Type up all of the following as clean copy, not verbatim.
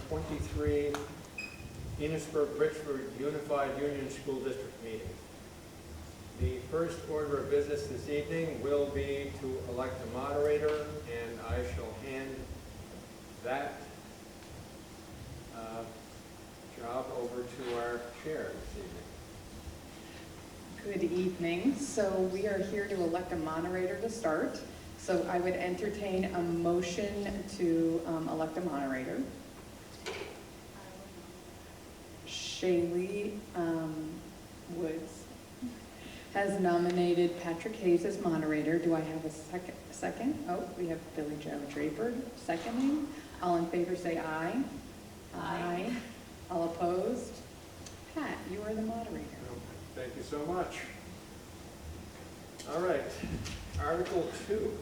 23 Enosburg-Richford Unified Union School District meeting. The first order of business this evening will be to elect a moderator, and I shall hand that job over to our chair this evening. Good evening. So we are here to elect a moderator to start. So I would entertain a motion to elect a moderator. Shaylee Woods has nominated Patrick Hayes as moderator. Do I have a second? Oh, we have Billy Joe Draper seconding. All in favor say aye. Aye. All opposed? Pat, you are the moderator. Thank you so much. All right, Article 2,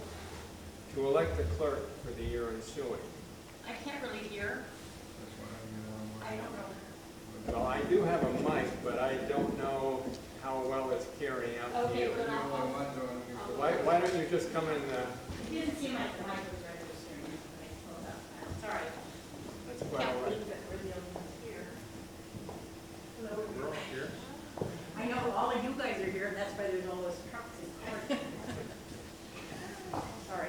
to elect the clerk for the year ensuing. I can't really hear. I don't know. Well, I do have a mic, but I don't know how well it's carrying out to Okay, you. but Why don't you just come in, you didn't see my mic was registering. Sorry. that's quite Can't all right. believe that we're the only ones here. Hello. We're all here. I know, all of you guys are here, and that's why there's all those trucks and cars. Sorry.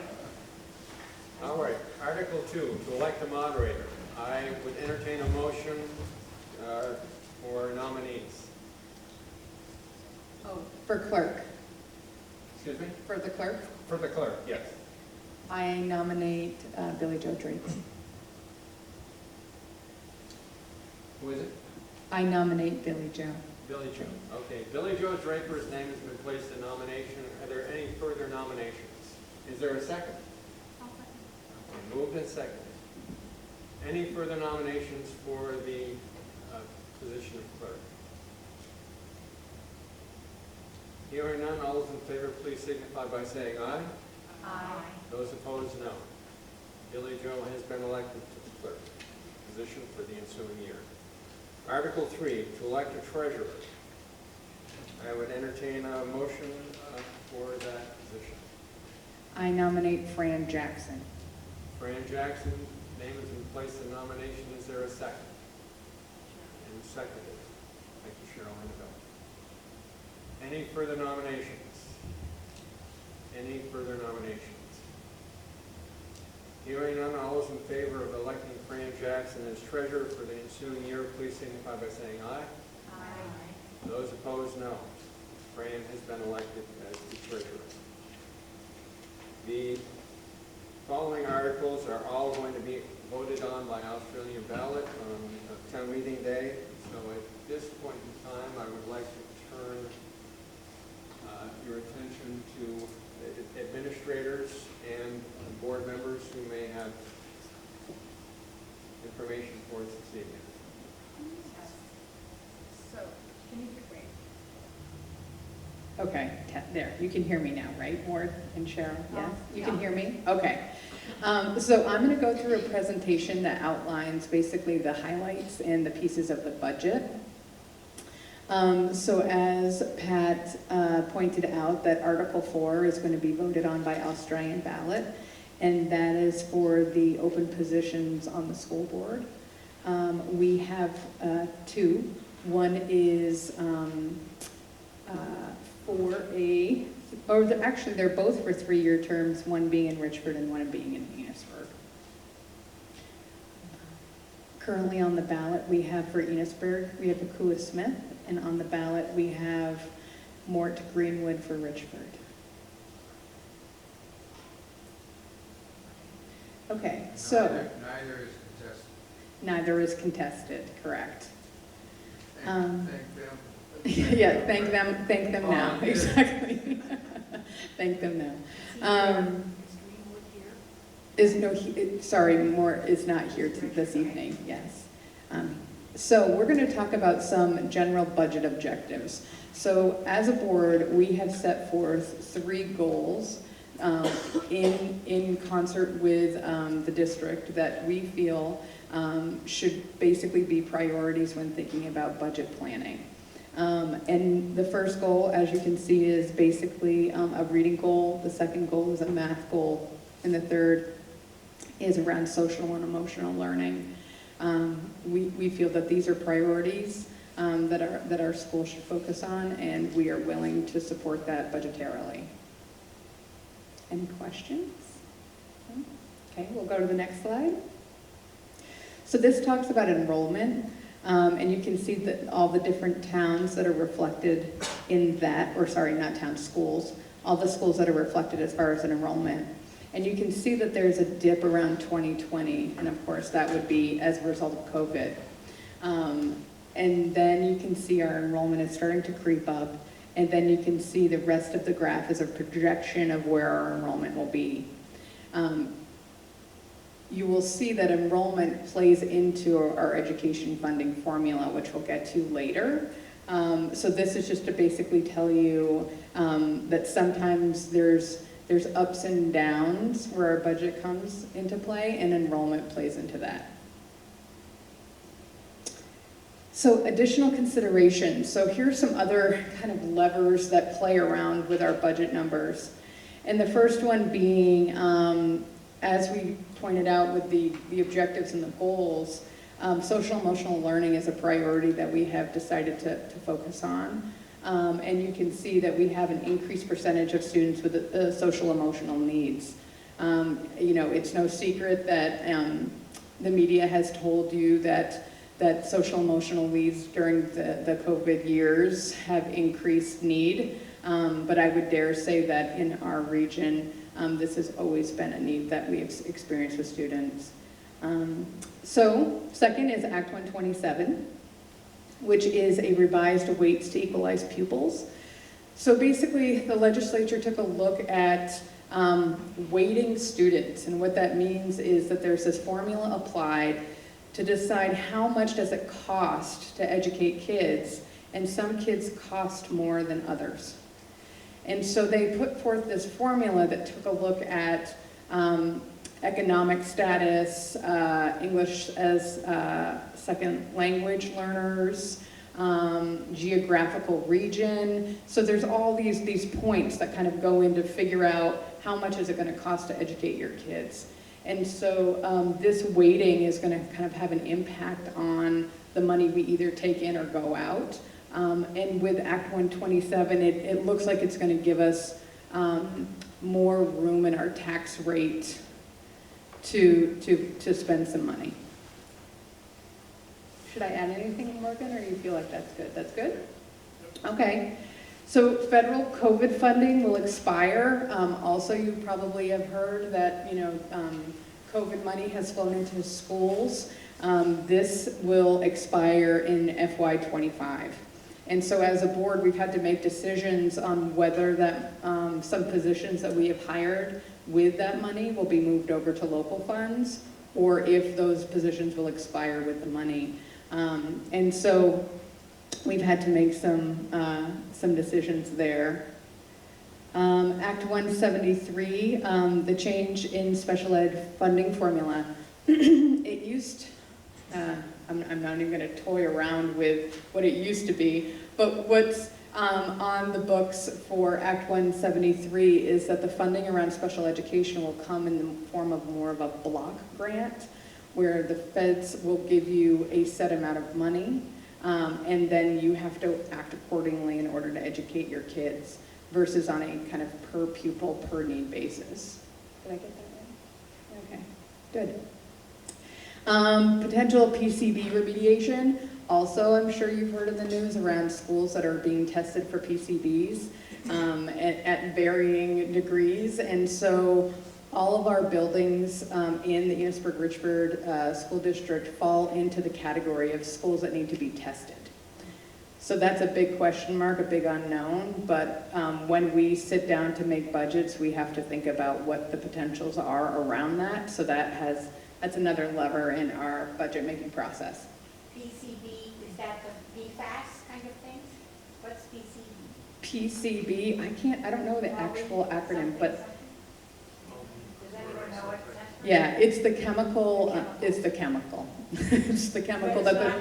All right, Article 2, to elect a moderator. I would entertain a motion for nominees. Oh, for clerk. Excuse me? For the clerk, For the clerk, yes. I nominate Billy Joe Draper. Who is it? I nominate Billy Joe. Billy Joe. Okay, Billy Joe Draper's name has been placed in nomination. Are there any further nominations? Is there a second? Okay, moved and seconded. Any further nominations for the position of clerk? Hearing none, all those in favor, please signify by saying aye. Aye. Those opposed, no. Billy Joe has been elected to the clerk position for the ensuing year. Article 3, to elect a treasurer. I would entertain a motion for that position. I nominate Fran Jackson. Fran Jackson, name has been placed in nomination. Is there a second? And seconded. Thank you, Cheryl Annabelle. Any further nominations? Any further nominations? Hearing none, all those in favor of electing Fran Jackson as treasurer for the ensuing year, please signify by saying aye. Aye. Those opposed, no. Fran has been elected as the treasurer. The following articles are all going to be voted on by Australian ballot on town meeting day. So at this point in time, I would like to turn your attention to administrators and board members who may have information for us this evening. So, can you hear me? Okay, there, you can hear me now, right, Ward and Cheryl? Yes, you Yeah. can hear me? Okay. So I'm going to go through a presentation that outlines basically the highlights and the pieces of the budget. So as Pat pointed out, that Article 4 is going to be voted on by Australian ballot, and that is for the open positions on the school board. We have two. One is actually they're both for 3-year terms, one being in Richford and one being in Enosburg. Currently on the ballot, we have for Enosburg, we have Akua Smith, and on the ballot, we have Mort Greenwood for Richford. Okay, so Neither is contested. neither is contested, correct? Thank them. Yeah, thank them now, Volunteer. exactly. Thank them now. Is Greenwood here? Sorry, Mort is not here this evening, yes. So we're going to talk about some general budget objectives. So as a board, we have set forth 3 goals in concert with the district that we feel should basically be priorities when thinking about budget planning. And the first goal, as you can see, is basically a reading goal. The second goal is a math goal. And the third is around social and emotional learning. We feel that these are priorities that our school should focus on, and we are willing to support that budgetarily. Any questions? Okay, we'll go to the next slide. So this talks about enrollment, and you can see that all the different towns that are reflected in that, or sorry, not towns, schools, all the schools that are reflected as far as an enrollment. And you can see that there's a dip around 2020, and of course that would be as a result of COVID. And then you can see our enrollment is starting to creep up, and then you can see the rest of the graph is a projection of where our enrollment will be. You will see that enrollment plays into our education funding formula, which we'll get to later. So this is just to basically tell you that sometimes there's ups and downs where our budget comes into play, and enrollment plays into that. So additional considerations. So here's some other kind of levers that play around with our budget numbers. And the first one being, as we pointed out with the objectives and the goals, social emotional learning is a priority that we have decided to focus on. And you can see that we have an increased percentage of students with social emotional needs. You know, it's no secret that the media has told you that social emotional needs during the COVID years have increased need. But I would dare say that in our region, this has always been a need that we have experienced with students. So second is Act 127, which is a revised weights to equalize pupils. So basically the legislature took a look at weighting students, and what that means is that there's this formula applied to decide how much does it cost to educate kids, and some kids cost more than others. And so they put forth this formula that took a look at economic status, English as second language learners, geographical region. So there's all these points that kind of go in to figure out how much is it going to cost to educate your kids. And so this weighting is going to kind of have an impact on the money we either take in or go out. And with Act 127, it looks like it's going to give us more room in our tax rate to spend some money. Should I add anything, Morgan, or you feel like that's good? That's good? Okay. So federal COVID funding will expire. Also, you probably have heard that, you know, COVID money has flown into schools. This will expire in FY25. And so as a board, we've had to make decisions on whether that some positions that we have hired with that money will be moved over to local funds, or if those positions will expire with the money. And so we've had to make some decisions there. Act 173, the change in special ed funding formula. It used, I'm not even going to toy around with what it used to be, but what's on the books for Act 173 is that the funding around special education will come in the form of more of a block grant, where the feds will give you a set amount of money, and then you have to act accordingly in order to educate your kids, versus on a kind of per pupil, per need basis. Did I get that right? Okay, good. Potential PCB remediation. Also, I'm sure you've heard in the news around schools that are being tested for PCBs at varying degrees. And so all of our buildings in the Enosburg-Richford School District fall into the category of schools that need to be tested. So that's a big question mark, a big unknown, but when we sit down to make budgets, we have to think about what the potentials are around that. So that's another lever in our budget making process. PCB, is that the PFAS kind of thing? What's PCB? PCB, I don't know the actual acronym, but Does anyone know what it stands for? yeah, it's the chemical, it's the chemical. It's the chemical But that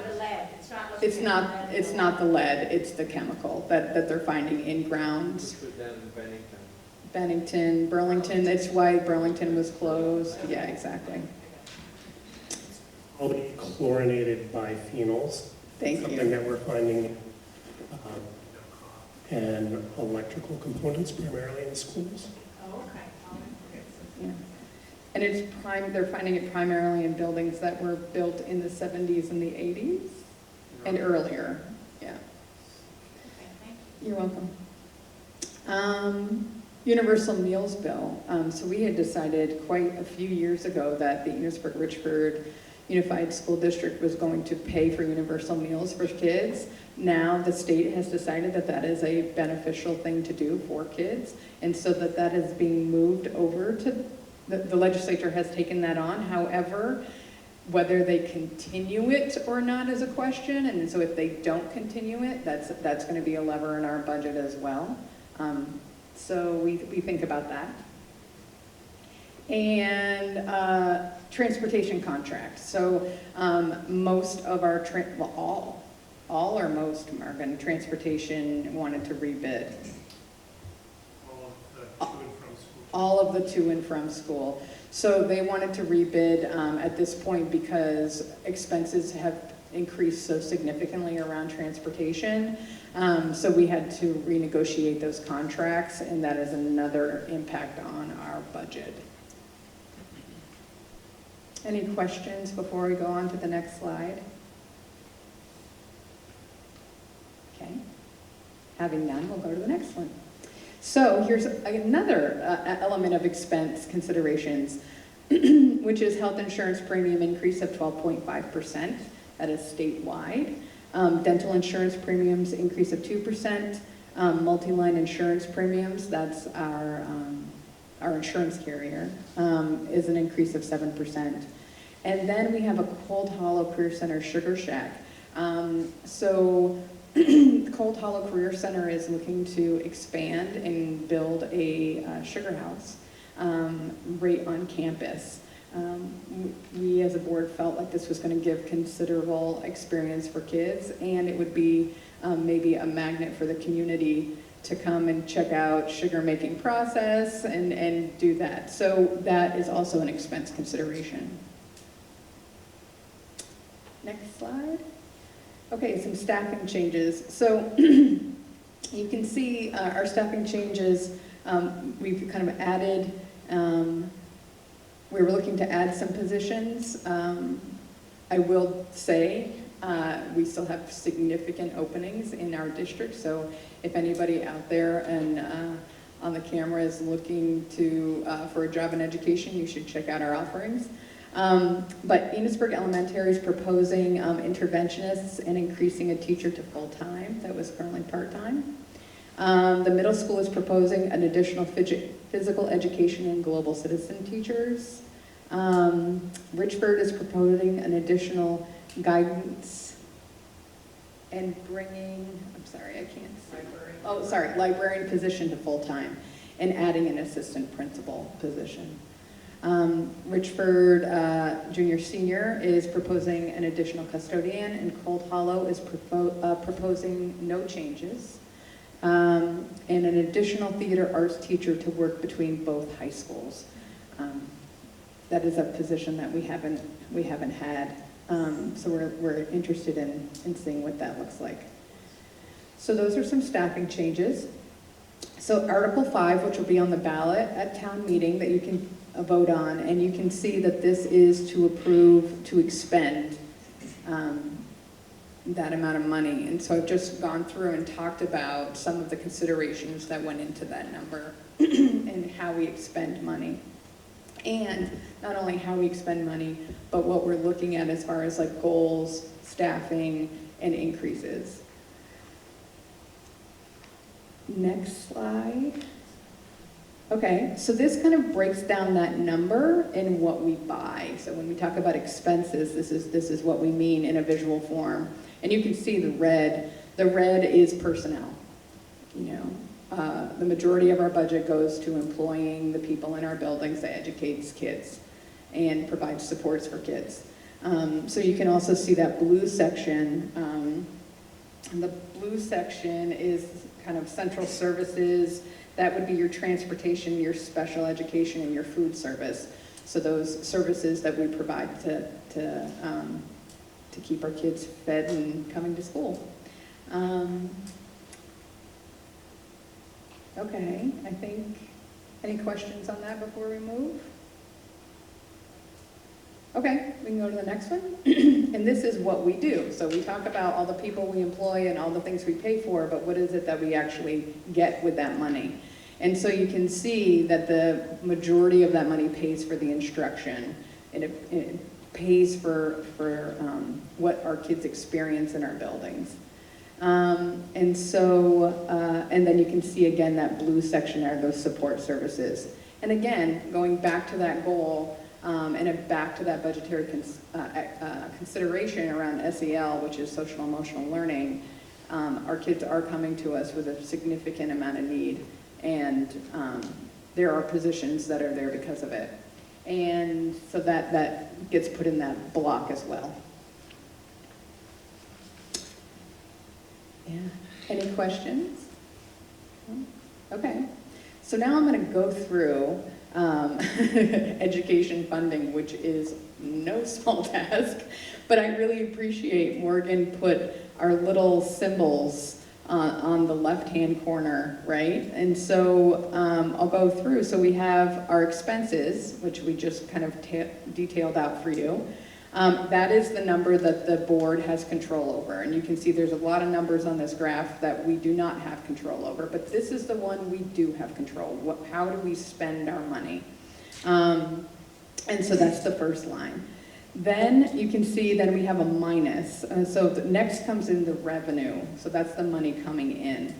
it's not the lead, it's not the lead, it's the chemical that they're finding in grounds. Which was down in Bennington. chlorinated biphenyls. Thank Something you. that we're finding, and electrical components primarily in schools. Oh, okay. Yeah. And they're finding it primarily in buildings that were built in the 70s and the 80s and earlier. Yeah. Okay, thank you. You're welcome. Universal meals bill. So we had decided quite a few years ago that the Enosburg-Richford Unified School District was going to pay for universal meals for kids. Now the state has decided that that is a beneficial thing to do for kids, and so that is being moved over to, the legislature has taken that on. However, whether they continue it or not is a question, and so if they don't continue it, that's going to be a lever in our budget as well. So we think about that. And transportation contracts. So most of our, all or most, Marvin, transportation wanted to rebid. All of the to and from school. So they wanted to rebid at this point because expenses have increased so significantly around transportation. So we had to renegotiate those contracts, and that is another impact on our budget. Any questions before we go on to the next slide? Okay. Having none, we'll go to the next one. So here's another element of expense considerations, which is health insurance premium increase of 12.5%. That is statewide. Dental insurance premiums increase of 2%. Multi-line insurance premiums, that's our insurance carrier, is an increase of 7%. And then we have a Cold Hollow Career Center Sugar Shack. Cold Hollow Career Center is looking to expand and build a sugar house right on campus. We as a board felt like this was going to give considerable experience for kids, and it would be maybe a magnet for the community to come and check out sugar making process and do that. So that is also an expense consideration. Next slide. Okay, some staffing changes. So you can see our staffing changes. We've kind of added, we were looking to add some positions. I will say we still have significant openings in our district, so if anybody out there and on the camera is looking for a job in education, you should check out our offerings. But Enosburg Elementary is proposing interventionists and increasing a teacher to full-time that was currently part-time. The middle school is proposing an additional physical education and global citizen teachers. Richford is proposing an additional guidance and bringing, I'm sorry, I can't see. Librarian position to full-time and adding an assistant principal position. Richford Junior Senior is proposing an additional custodian, and Cold Hollow is proposing no changes. And an additional theater arts teacher to work between both high schools. That is a position that we haven't had, so we're interested in seeing what that looks like. So those are some staffing changes. So Article 5, which will be on the ballot at town meeting that you can vote on, and you can see that this is to approve to expend that amount of money. And so I've just gone through and talked about some of the considerations that went into that number and how we expend money. And not only how we expend money, but what we're looking at as far as like goals, staffing, and increases. Next slide. Okay, so this kind of breaks down that number in what we buy. So when we talk about expenses, this is what we mean in a visual form. And you can see the red. The red is personnel. You know, the majority of our budget goes to employing the people in our buildings that educates kids and provides supports for kids. So you can also see that blue section. And the blue section is kind of central services. That would be your transportation, your special education, and your food service. So those services that we provide to keep our kids fed and coming to school. Okay, I think, any questions on that before we move? Okay, we can go to the next one. And this is what we do. So we talk about all the people we employ and all the things we pay for, but what is it that we actually get with that money? And so you can see that the majority of that money pays for the instruction, and it pays for what our kids experience in our buildings. And then you can see again that blue section there, those support services. And again, going back to that goal, and back to that budgetary consideration around SEL, which is social emotional learning, our kids are coming to us with a significant amount of need, and there are positions that are there because of it. And so that gets put in that block as well. Yeah. Any questions? Okay. So now I'm going to go through education funding, which is no small task, but I really appreciate Morgan put our little symbols on the left-hand corner, right? And so I'll go through. So we have our expenses, which we just kind of detailed out for you. That is the number that the board has control over. And you can see there's a lot of numbers on this graph that we do not have control over, but this is the one we do have control. How do we spend our money? And so that's the first line. Then you can see then we have a minus. So the next comes in the revenue. So that's the money coming in.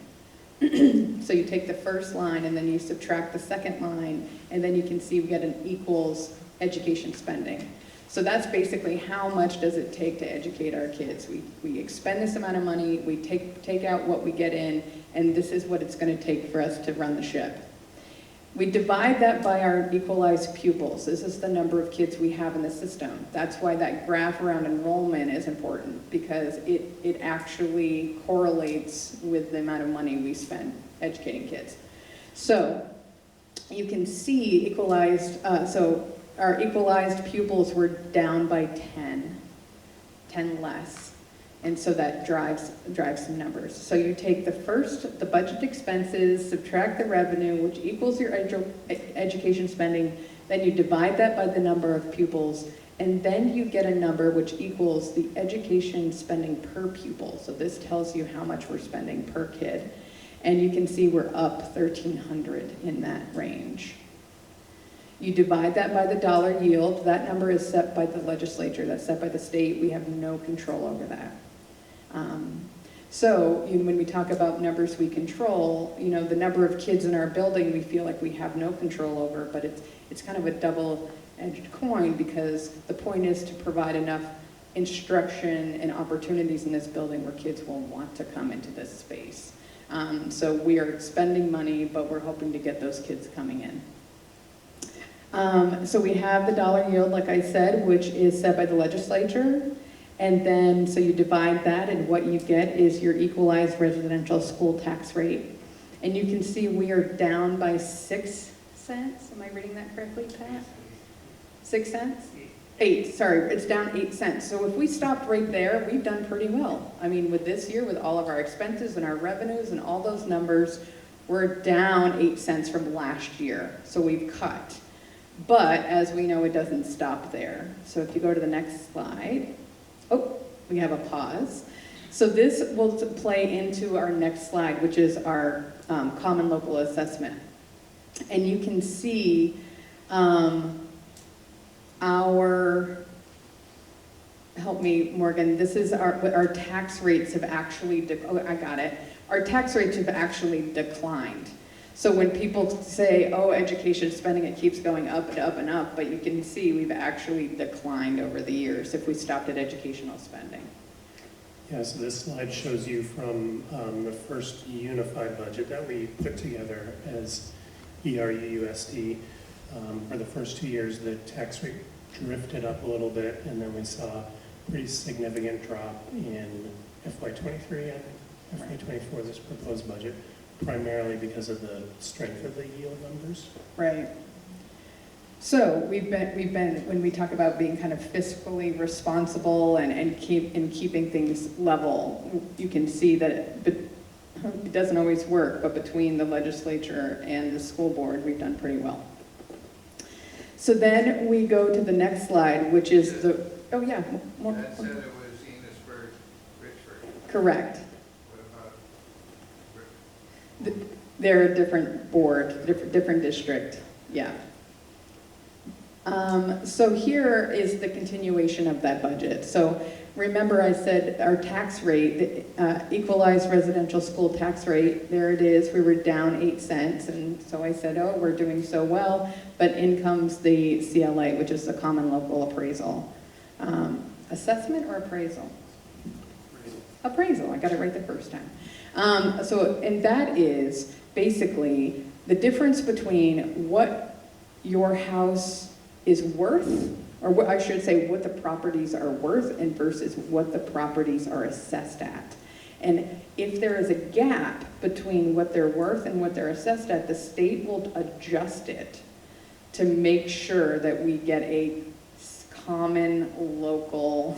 So you take the first line and then you subtract the second line, and then you can see we get an equals education spending. So that's basically how much does it take to educate our kids. We expend this amount of money, we take out what we get in, and this is what it's going to take for us to run the ship. We divide that by our equalized pupils. This is the number of kids we have in the system. That's why that graph around enrollment is important, because it actually correlates with the amount of money we spend educating kids. So you can see equalized, our equalized pupils were down by 10 less. And so that drives some numbers. So you take the budget expenses, subtract the revenue, which equals your education spending, then you divide that by the number of pupils, and then you get a number which equals the education spending per pupil. So this tells you how much we're spending per kid. And you can see we're up $1,300 in that range. You divide that by the dollar yield. That number is set by the legislature. That's set by the state. We have no control over that. When we talk about numbers we control, the number of kids in our building we feel like we have no control over, but it's kind of a double-edged coin, because the point is to provide enough instruction and opportunities in this building where kids will want to come into this space. So we are spending money, but we're hoping to get those kids coming in. So we have the dollar yield, like I said, which is set by the legislature. And then, so you divide that, and what you get is your equalized residential school tax rate. And you can see we are down by 6 cents. Am I reading that correctly, Pat? 6 cents? 8, sorry, it's down 8 cents. So if we stopped right there, we've done pretty well. I mean, with this year, with all of our expenses and our revenues and all those numbers, we're down 8 cents from last year. So we've cut. But as we know, it doesn't stop there. So if you go to the next slide, we have a pause. So this will play into our next slide, which is our common local assessment. And you can see help me, Morgan, this is our tax rates have actually, our tax rates have actually declined. So when people say, education spending, it keeps going up and up and up, but you can see we've actually declined over the years if we stopped at educational spending. Yeah, so this slide shows you from the first unified budget that we put together as ERUUSD. For the first 2 years, the tax rate drifted up a little bit, and then we saw a pretty significant drop in FY23 and FY24, this proposed budget, primarily because of the strength of the yield numbers. Right. So we've been, when we talk about being kind of fiscally responsible and keeping things level, you can see that it doesn't always work, but between the legislature and the school board, we've done pretty well. So then we go to the next slide, which is the, oh yeah. More. That said it was Enosburg-Richford. Correct. What about They're a different board, different district, yeah. So here is the continuation of that budget. So remember I said our tax rate, the equalized residential school tax rate, there it is, we were down 8 cents. And so I said, oh, we're doing so well, but in comes the CLA, which is the common local appraisal. Assessment or appraisal? Appraisal, I got it right the first time. And that is basically the difference between what your house is worth, or what I should say, what the properties are worth and versus what the properties are assessed at. And if there is a gap between what they're worth and what they're assessed at, the state will adjust it to make sure that we get a common local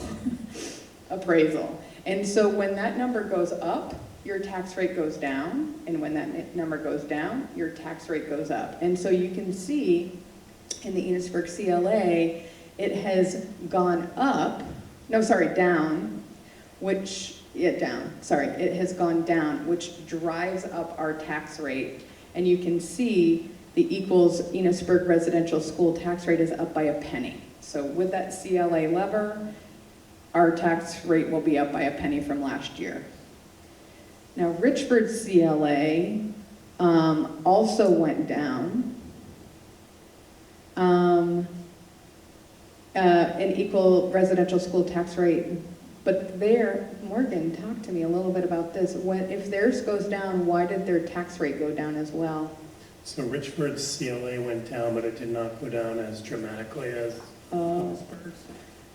appraisal. And so when that number goes up, your tax rate goes down, and when that number goes down, your tax rate goes up. And so you can see in the Enosburg CLA, it has gone up, no, sorry, down, it has gone down, which drives up our tax rate. And you can see the equals Enosburg residential school tax rate is up by a penny. So with that CLA lever, our tax rate will be up by a penny from last year. Now, Richford's CLA also went down. An equal residential school tax rate, but there, Morgan, talk to me a little bit about this. If theirs goes down, why did their tax rate go down as well? So Richford's CLA went down, but it did not go down as dramatically as Enosburg's.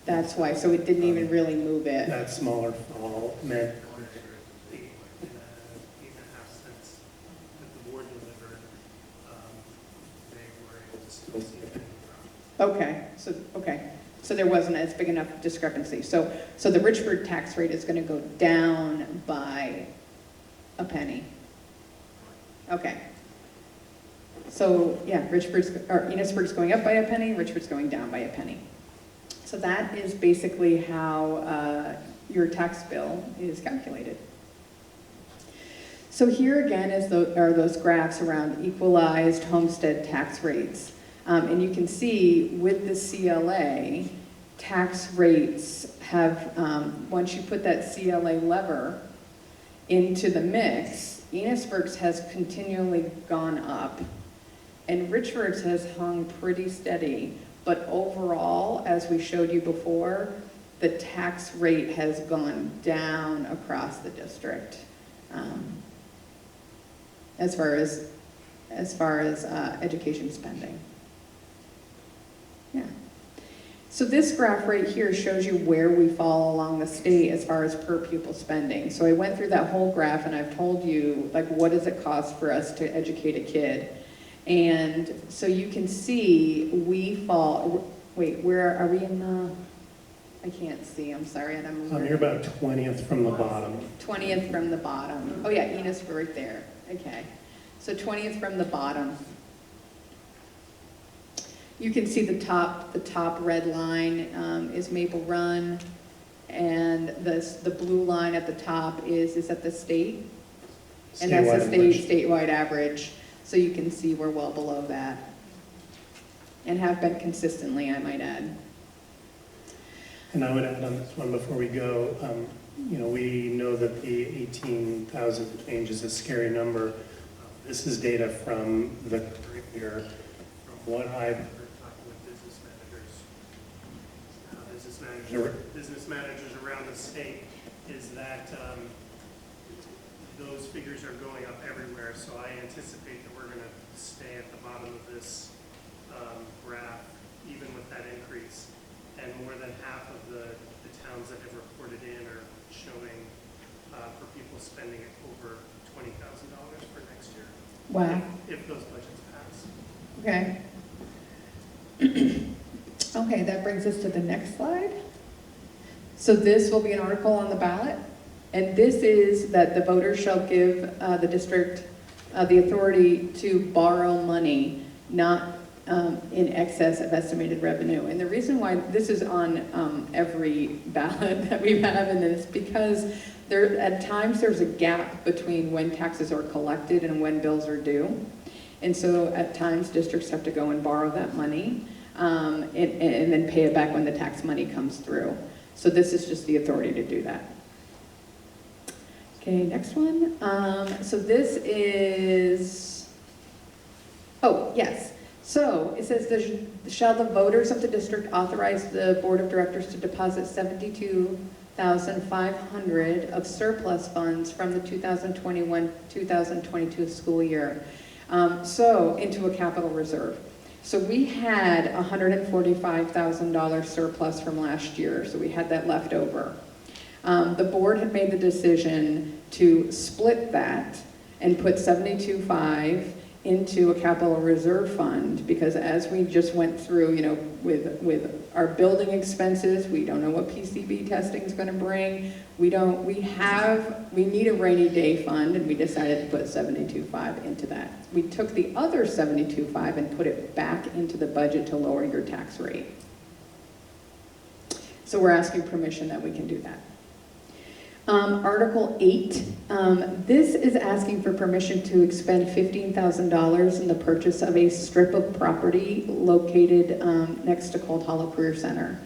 That's why, so it didn't even really move it. That smaller fall meant 8.5 cents that the board delivered. They were able to still see a penny drop. Okay, so there wasn't as big enough discrepancy. So the Richford tax rate is going to go down by a penny. Okay. So yeah, Enosburg's going up by a penny, Richford's going down by a penny. So that is basically how your tax bill is calculated. So here again are those graphs around equalized homestead tax rates. And you can see with the CLA, tax rates have, once you put that CLA lever into the mix, Enosburg's has continually gone up, and Richford's has hung pretty steady. But overall, as we showed you before, the tax rate has gone down across the district as far as education spending. Yeah. So this graph right here shows you where we fall along the state as far as per pupil spending. So I went through that whole graph and I've told you, like, what does it cost for us to educate a kid? And so you can see we fall, wait, where are we in the, I can't see, I'm sorry. You're about 20th from the bottom. 20th from the bottom. Oh yeah, Enos right there, okay. So 20th from the bottom. You can see the top red line is Maple Run, and the blue line at the top is at the state? And that's the statewide average. So you can see we're well below that, and have been consistently, I might add. And I would add on this one before we go, we know that the 18,000 change is a scary number. This is data from the current year. From what I've heard talking with business managers around the state, is that those figures are going up everywhere. So I anticipate that we're going to stay at the bottom of this graph, even with that increase. And more than half of the towns that have reported in are showing for people spending over $20,000 for next year. Wow. If those budgets pass. Okay. Okay, that brings us to the next slide. So this will be an article on the ballot, and this is that the voters shall give the district the authority to borrow money, not in excess of estimated revenue. And the reason why this is on every ballot that we have in this, because at times there's a gap between when taxes are collected and when bills are due. And so at times districts have to go and borrow that money and then pay it back when the tax money comes through. So this is just the authority to do that. Okay, next one. So this is, oh, yes. So it says, shall the voters of the district authorize the board of directors to deposit $72,500 of surplus funds from the 2021-2022 school year so into a capital reserve? So we had $145,000 surplus from last year, so we had that left over. The board had made the decision to split that and put $72,500 into a capital reserve fund, because as we just went through, you know, with our building expenses, we don't know what PCB testing is going to bring. We need a rainy day fund, and we decided to put $72,500 into that. We took the other $72,500 and put it back into the budget to lower your tax rate. So we're asking permission that we can do that. Article 8, this is asking for permission to expend $15,000 in the purchase of a strip of property located next to Cold Hollow Career Center.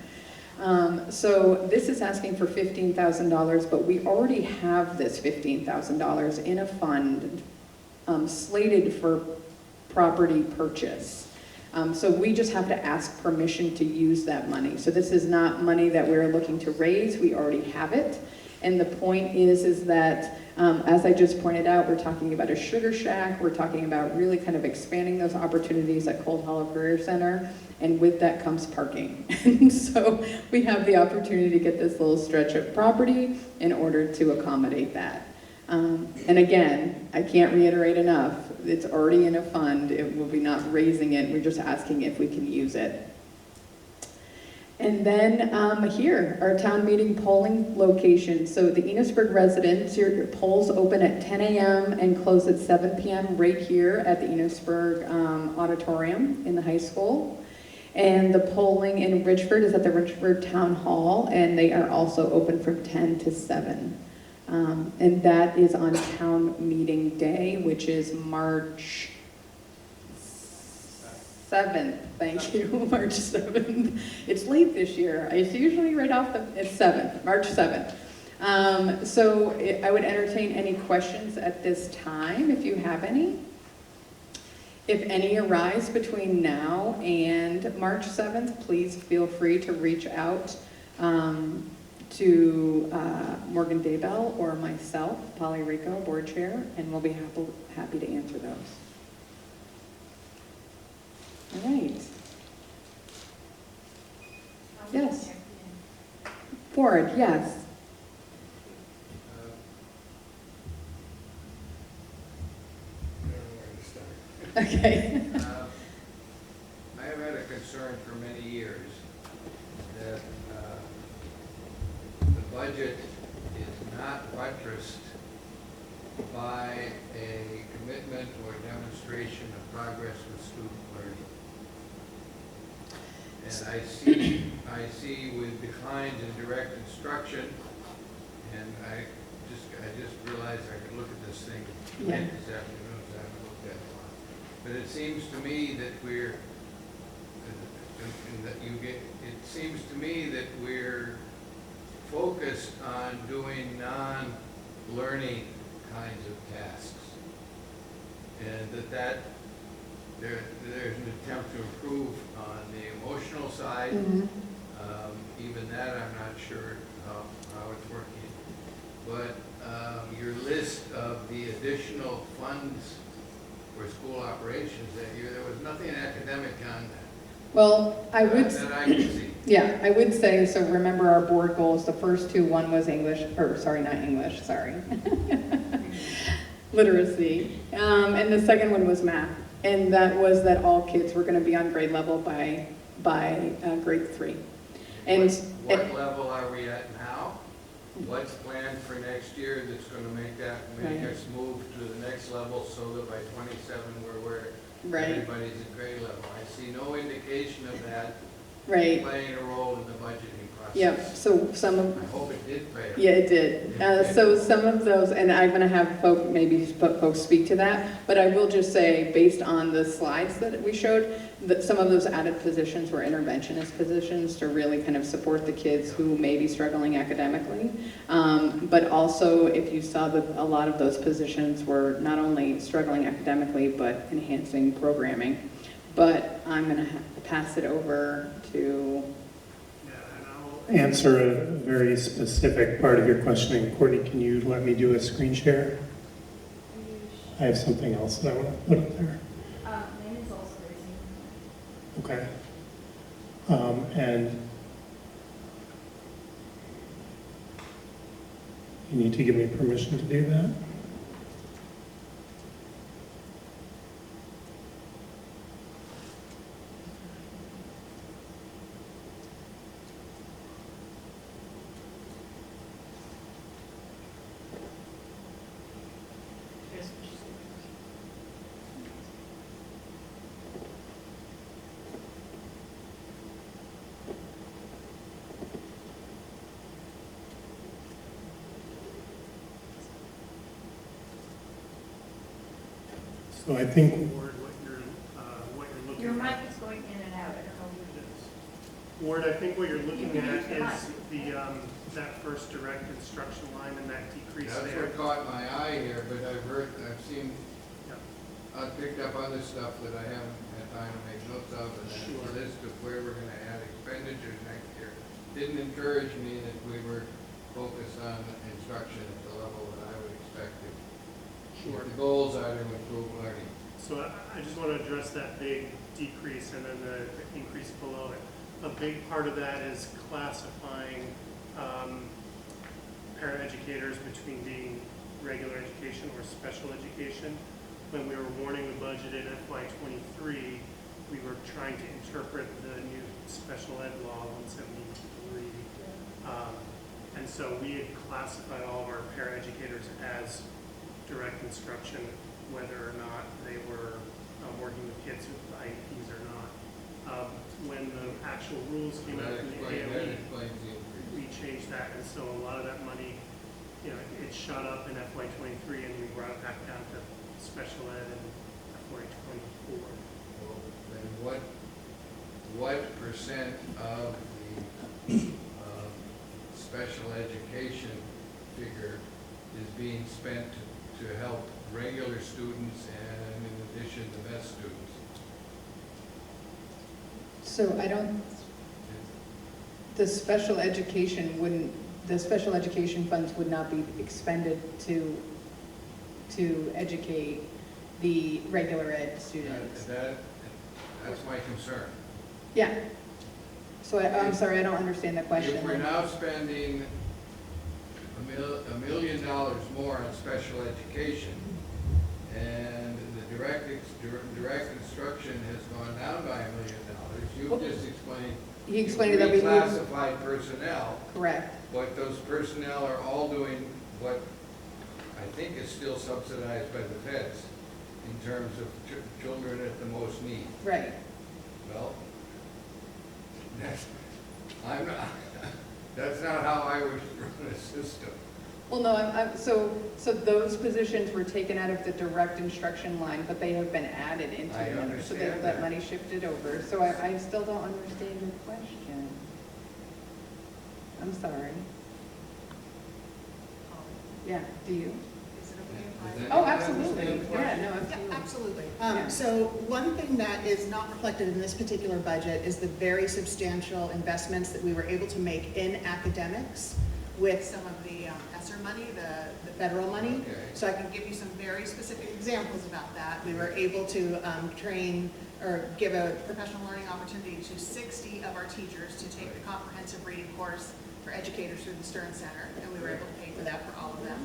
So this is asking for $15,000, but we already have this $15,000 in a fund slated for property purchase. So we just have to ask permission to use that money. So this is not money that we're looking to raise, we already have it. And the point is that, as I just pointed out, we're talking about a sugar shack, we're talking about really kind of expanding those opportunities at Cold Hollow Career Center, and with that comes parking. And so we have the opportunity to get this little stretch of property in order to accommodate that. And again, I can't reiterate enough, it's already in a fund, it will be not raising it, we're just asking if we can use it. And then here, our town meeting polling location. So the Enosburg residents, your polls open at 10 a.m. and close at 7 p.m. right here at the Enosburg auditorium in the high school. And the polling in Richford is at the Richford Town Hall, and they are also open from 10 to 7. And that is on town meeting day, which is March 7th, thank you, March 7th. It's late this year. It's usually right off it's 7th, March 7th. So I would entertain any questions at this time, if you have any. If any arise between now and March 7th, please feel free to reach out to Morgan Daybell or myself, Polly Rico, board chair, and we'll be happy to answer those. All right. Yes. Ford, yes. Okay. I have had a concern for many years that the budget is not buttressed by a commitment or demonstration of progress with student learning. And I see with declines in direct instruction, and I just realized I could look at this thing late this afternoon, so I haven't looked at it a lot. But it seems to me that we're focused on doing non-learning kinds of tasks, and that there's an attempt to improve on the emotional side. Mm-hmm. Even that I'm not sure how it's working. But your list of the additional funds for school operations that year, there was nothing academic on that. Well, I would. That I can see. Yeah, I would say, so remember our board goals, the first two, one was English, or sorry, not English, sorry. Literacy. And the second one was math. And that was that all kids were going to be on grade level by by grade 3. And What level are we at now? What's planned for next year that's gonna make Right. us move to the next level so that by 27 we're right, everybody's at grade level? I see no indication of that right, playing a role in the budgeting process. yep, so some of, I hope it did play a role. yeah, it did. So some of those, and I'm gonna have maybe folks speak to that, but I will just say, based on the slides that we showed, that some of those added positions were interventionist positions to really kind of support the kids who may be struggling academically. But also, if you saw that a lot of those positions were not only struggling academically, but enhancing programming. But I'm gonna pass it over to, Answer a very specific part of your questioning. Courtney, can you let me do a screen share? I have something else that I want to put up there. Mine is also raising. Okay. And you need to give me permission to do that? So I think, Ward, what you're looking Your at. mic is going in and out, I don't know what it is. Ward, I think what you're looking You can at use the is the, that first direct instruction line and that decrease That's there. what caught my eye here, but I've seen, Yep. I've picked up other stuff that I haven't had time to make notes of, and that's Sure. a list of where we're gonna add expenditures next year. Didn't encourage me that we were focused on instruction at the level that I would expect it. Sure. The goals are to improve learning. So I just want to address that big decrease and then the increase below it. A big part of that is classifying paraeducators between being regular education or special education. When we were warning the budget in FY23, we were trying to interpret the new special ed law 173. And so we had classified all of our paraeducators as direct instruction, whether or not they were working with kids with IEPs or not. When the actual rules came out from the That AOE, explains the increase. we changed that, and so a lot of that money, you know, it shot up in FY23, and we brought it back down to special ed in FY24. Well, then what percent of the special education figure is being spent to help regular students and in addition the best students? so I don't, the special education funds would not be expended to educate the regular ed students. That's my concern. Yeah. So I'm sorry, I don't understand the question. If we're now spending $1 million more on special education, and the direct instruction has gone down by $1 million, you've just explained. He explained that we moved, reclassified personnel, correct, but those personnel are all doing what I think is still subsidized by the feds in terms of children at the most need. right. Well, that's not how I would run a system. Well, no, so those positions were taken out of the direct instruction line, but they have been added into I another. So understand that that. money shifted over. So I still don't understand your question. I'm sorry. Yeah, do you? Is it okay if I- Does Oh, anyone absolutely. understand the Yeah, question? no, Yeah, absolutely. absolutely. Yeah. So one thing that is not reflected in this particular budget is the very substantial investments that we were able to make in academics with some of the ESSER money, the federal money. Okay. So I can give you some very specific examples about that. We were able to train or give a professional learning opportunity to 60 of our teachers to take the comprehensive reading course for educators through the Stern Center, and we were able to pay for that for all of them.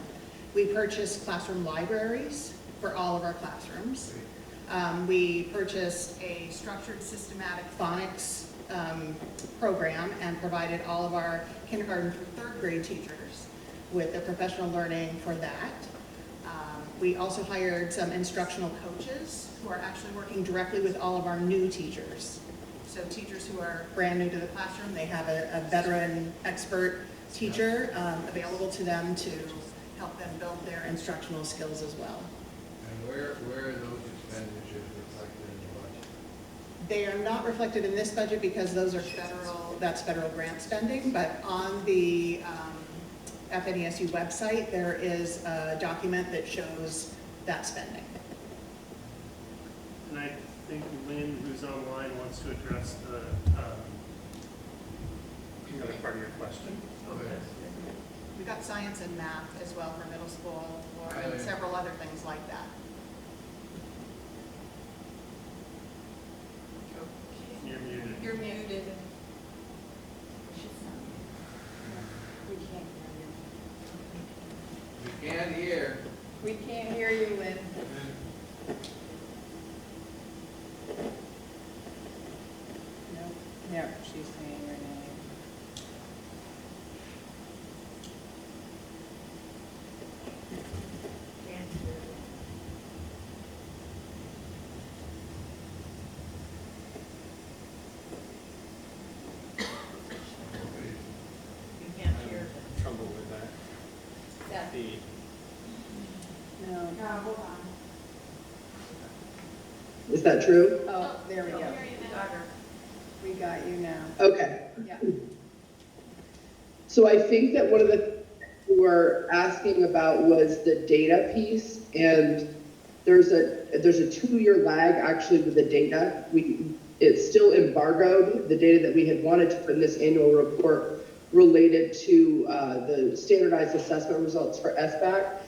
We purchased classroom libraries for all of our classrooms. We purchased a structured systematic phonics program and provided all of our kindergarten through third grade teachers with the professional learning for that. We also hired some instructional coaches who are actually working directly with all of our new teachers. So teachers who are brand new to the classroom, they have a veteran expert teacher available to them to help them build their instructional skills as well. And where are those expenditures reflected in the budget? They are not reflected in this budget because those are that's federal grant spending, but on the FNESU website, there is a document that shows that spending. And I think Lynn, who's online, wants to address the other part of your question. Okay. We've got science and math as well for middle school, Oh, and yeah. several other things like that. You're muted. You're muted. We can't hear you. You can't hear. We can't hear you, Lynn. Nope. Yeah, she's saying right now. Can't hear you. You can't hear them. Trouble with that. That- The No. No, hold on. Is that true? Oh, there we go. Got her. We got you now. Okay. Yeah. So I think that one of the things you were asking about was the data piece, and there's a 2-year lag actually with the data. It's still embargoed, the data that we had wanted to put in this annual report related to the standardized assessment results for SBAC.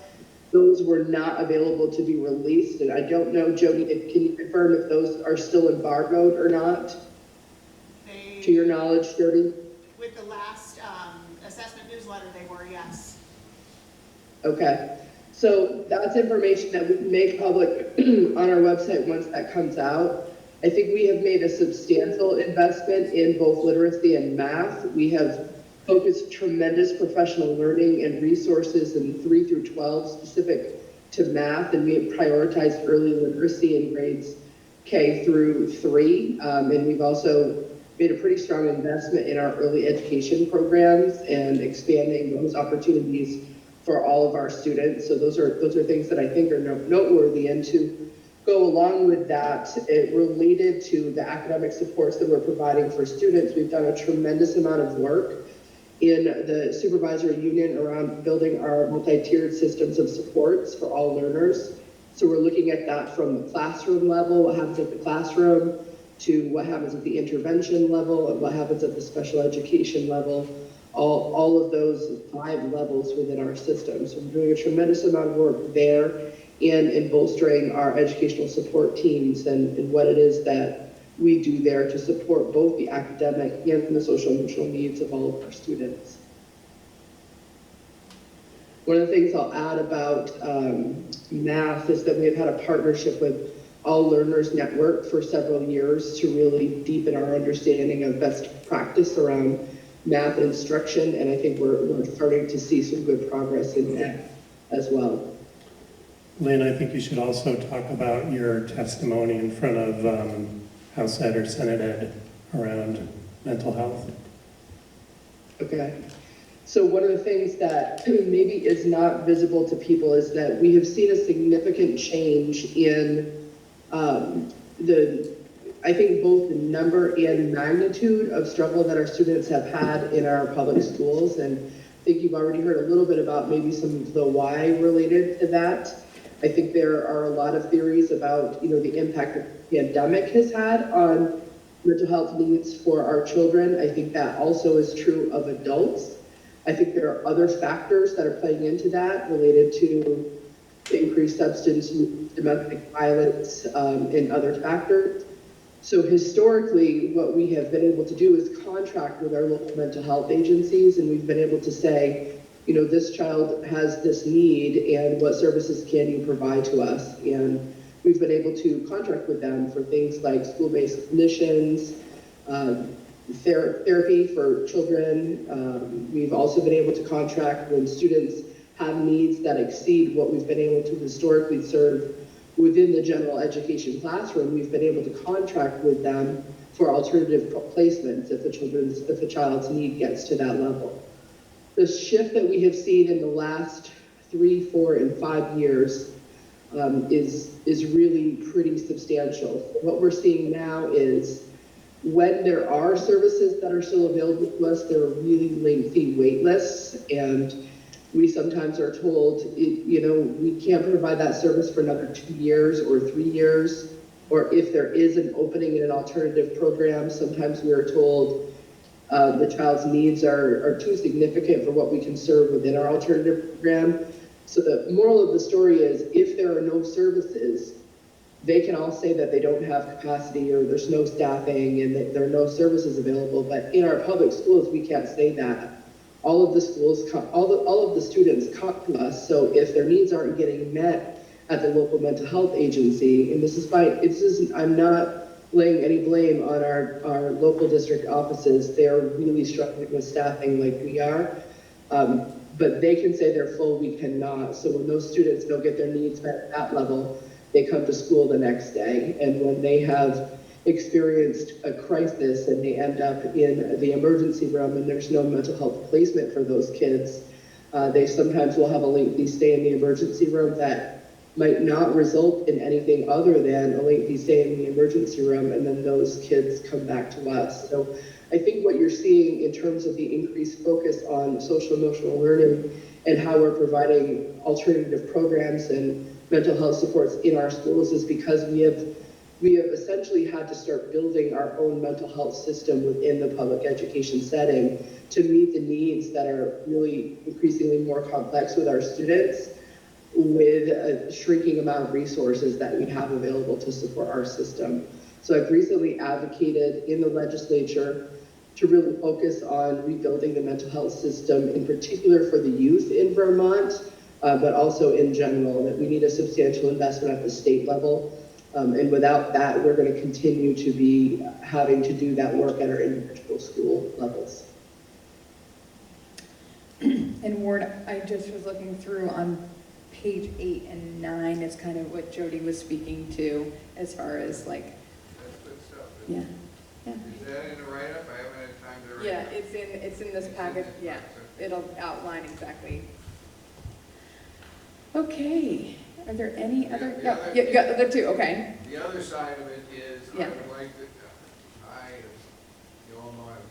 Those were not available to be released, and I don't know, Jody, can you confirm if those are still embargoed or not? To your knowledge, Jody? With the last assessment newsletter, they were, yes. Okay, so that's information that we can make public on our website once that comes out. I think we have made a substantial investment in both literacy and math. We have focused tremendous professional learning and resources in 3 through 12 specific to math, and we have prioritized early literacy in grades K through 3. And we've also made a pretty strong investment in our early education programs and expanding those opportunities for all of our students. So those are things that I think are noteworthy. And to go along with that, it related to the academic supports that we're providing for students, we've done a tremendous amount of work in the supervisory union around building our multi-tiered systems of supports for all learners. So we're looking at that from the classroom level, what happens at the classroom, to what happens at the intervention level, and what happens at the special education level, all of those 5 levels within our system. So we're doing a tremendous amount of work there and in bolstering our educational support teams and what it is that we do there to support both the academic and the social emotional needs of all of our students. One of the things I'll add about math is that we've had a partnership with All Learners Network for several years to really deepen our understanding of best practice around math instruction, and I think we're starting to see some good progress in that as well. Lynn, I think you should also talk about your testimony in front of House Ed or Senate Ed around mental health. Okay. So one of the things that maybe is not visible to people is that we have seen a significant change in I think both the number and magnitude of struggle that our students have had in our public schools. And I think you've already heard a little bit about maybe some of the why related to that. I think there are a lot of theories about, the impact that the pandemic has had on mental health needs for our children. I think that also is true of adults. I think there are other factors that are playing into that related to increased substance use, domestic violence, and other factors. So historically, what we have been able to do is contract with our local mental health agencies, and we've been able to say, this child has this need, and what services can you provide to us? And we've been able to contract with them for things like school-based clinicians, therapy for children. We've also been able to contract when students have needs that exceed what we've been able to historically serve within the general education classroom. We've been able to contract with them for alternative placements if a child's need gets to that level. The shift that we have seen in the last 3, 4, and 5 years is really pretty substantial. What we're seeing now is when there are services that are still available to us, there are really lengthy wait lists, and we sometimes are told, we can't provide that service for another 2 years or 3 years, or if there is an opening in an alternative program, sometimes we are told the child's needs are too significant for what we can serve within our alternative program. So the moral of the story is, if there are no services, they can all say that they don't have capacity or there's no staffing and that there are no services available. But in our public schools, we can't say that. All of the schools, all of the students come to us. So if their needs aren't getting met at the local mental health agency, and this is fine, I'm not laying any blame on our local district offices. They're really struggling with staffing like we are. But they can say they're full, we cannot. So when those students don't get their needs met at that level, they come to school the next day. And when they have experienced a crisis and they end up in the emergency room and there's no mental health placement for those kids, they sometimes will have a lengthy stay in the emergency room that might not result in anything other than a lengthy stay in the emergency room, and then those kids come back to us. So I think what you're seeing in terms of the increased focus on social emotional learning and how we're providing alternative programs and mental health supports in our schools is because we have essentially had to start building our own mental health system within the public education setting to meet the needs that are really increasingly more complex with our students, with a shrinking amount of resources that we have available to support our system. So I've recently advocated in the legislature to really focus on rebuilding the mental health system, in particular for the youth in Vermont, but also in general, that we need a substantial investment at the state level. And without that, we're going to continue to be having to do that work at our individual school levels. And Ward, I just was looking through on page 8 and 9 is kind of what Jody was speaking to as far as like, That's good stuff. yeah. Yeah. Is that in the write-up? I haven't had time to read Yeah, it. it's in this It's in packet, this yeah. box, okay. It'll outline exactly. Okay, are there any Yeah, other, the yeah, other- you got the other two, okay. The other side of it is, I Yeah. would like to, you all know I've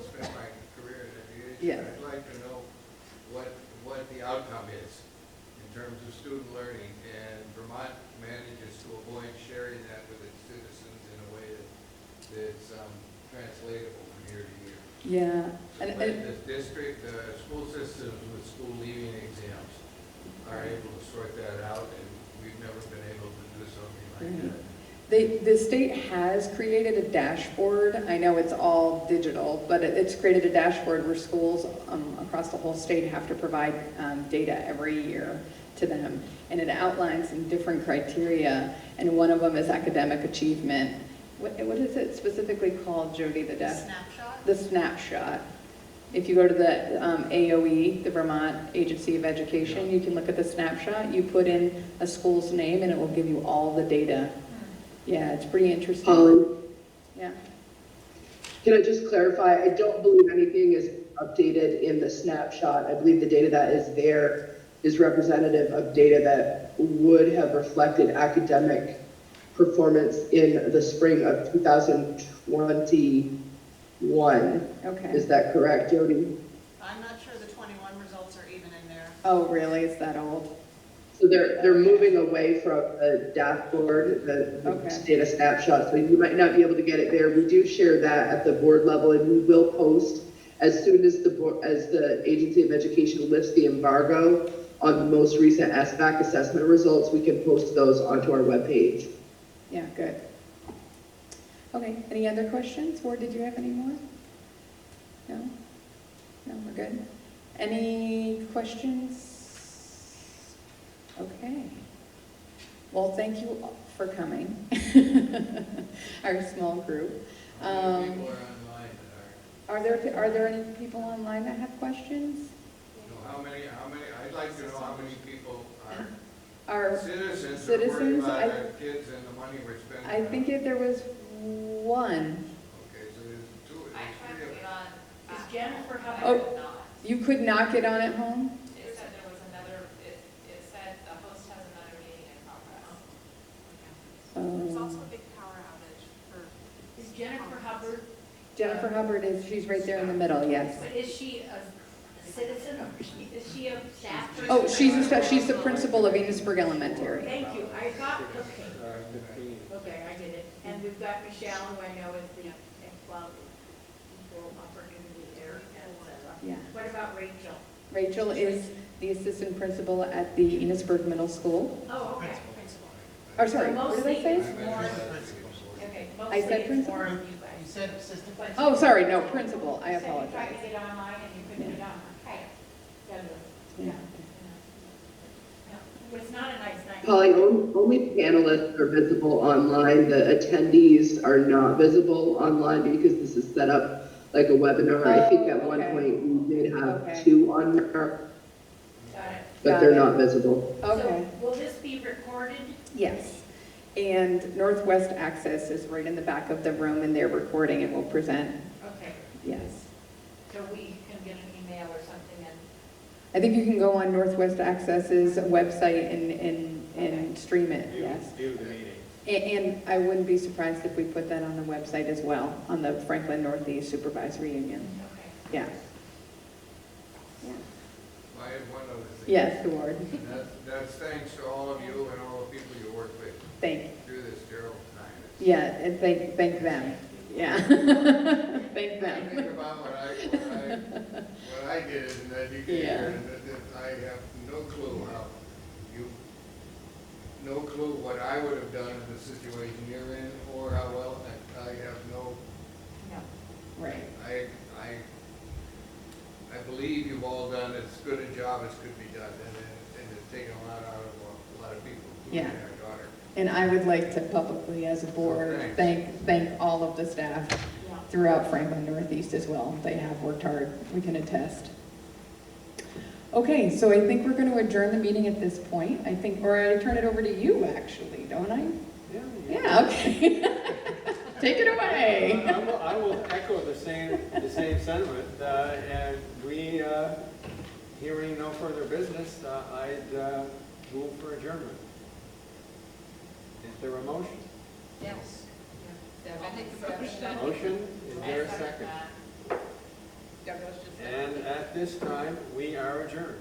spent my career in education. Yeah. I'd like to know what the outcome is in terms of student learning, and Vermont manages to avoid sharing that with its citizens in a way that's translatable from year to year. Yeah, So and, when the district, school systems with school leaving exams are able to sort that out, and we've never been able to do something like that. the state has created a dashboard. I know it's all digital, but it's created a dashboard where schools across the whole state have to provide data every year to them. And it outlines some different criteria, and one of them is academic achievement. What is it specifically called, Jody, the dash? Snapshot? The snapshot. If you go to the AOE, the Vermont Agency of Education, you can look at the snapshot. You put in a school's name and it will give you all the data. Yeah, it's pretty interesting. Yeah. Can I just clarify? I don't believe anything is updated in the snapshot. I believe the data that is there is representative of data that would have reflected academic performance in the spring of 2021. Okay. Is that correct, Jody? I'm not sure the 21 results are even in there. Oh, really? Is that old? So they're moving away from the dashboard, the Okay. data snapshot, so you might not be able to get it there. We do share that at the board level, and we will post as soon as the Agency of Education lifts the embargo on the most recent SBAC assessment results. We can post those onto our webpage. Yeah, good. Okay, any other questions? Or did you have any more? No? No, we're good. Any questions? Okay. Well, thank you for coming, our small group. How many people are online? Are there any people online that have questions? So how many, I'd like to know how many people Are are citizens are worried citizens, about I- their kids and the money we're spending. I think if there was one, Okay, so there's two, I there's tried three to of get us. on. Is Jennifer I Hubbard? could not. you could not get on at home? It said there was another, it said the host has another meeting in progress. There's Um, also a big power outage for. Is Jennifer Hubbard, Jennifer Hubbard she's right there in the middle, yes. but is she a citizen or is she a staff person? Oh, she's the principal of Enosburg Elementary. Thank you, I got, okay, 15. okay, I get it. And we've got Michelle, who I know is the equal opportunity there, et cetera. Yeah. What about Rachel? Rachel is the assistant principal at the Enosburg Middle School. Oh, okay. Oh, sorry, So what did I mostly say? it's more, okay, mostly said it's principal? more of you You guys. said assistant. But Oh, sorry, no, principal, I you said you tried apologize. to get online and you couldn't get on. Okay. Douglas. Yeah. No, it's not a nice night. Polly, only panelists are visible online. The attendees are not visible online because this is set up like a webinar. I think at one okay. point we did have Okay. 2 on there, Got it. but Got they're it. not visible. Okay, So will this be recorded? yes. And Northwest Access is right in the back of the room and they're recording and will present, Okay, yes. so we can get an email or something and, I think you can go on Northwest Access's website and stream it, yes. View the meeting. And I wouldn't be surprised if we put that on the website as well, on the Franklin Northeast Supervisory Union. okay. Yeah. Yeah. I have one other thing. Yes, the ward. And that's thanks to all of you and all the people you work with Thank, through this terrible time. yeah, and thank them. Yeah. Thank I them. think about what I did as an educator, Yeah. and that I have no clue no clue what I would have done in the situation you're in, or how well, I have no, No. Right. I believe you've all done as good a job as could be done, and it's taken a lot out of a lot of people, including Yeah. our daughter. And I would like to publicly, as a board, Oh, thank all of the staff Yeah. throughout Franklin Northeast as well. They have worked hard, we can attest. Okay, so I think we're going to adjourn the meeting at this point. I think, or I turn it over to you, actually, don't I? Yeah, okay. Take it away. I will echo the same sentiment, and we, hearing no further business, I'd move for adjournment. Is there a motion? Yes. Motion, is there a second? And at this time, we are adjourned.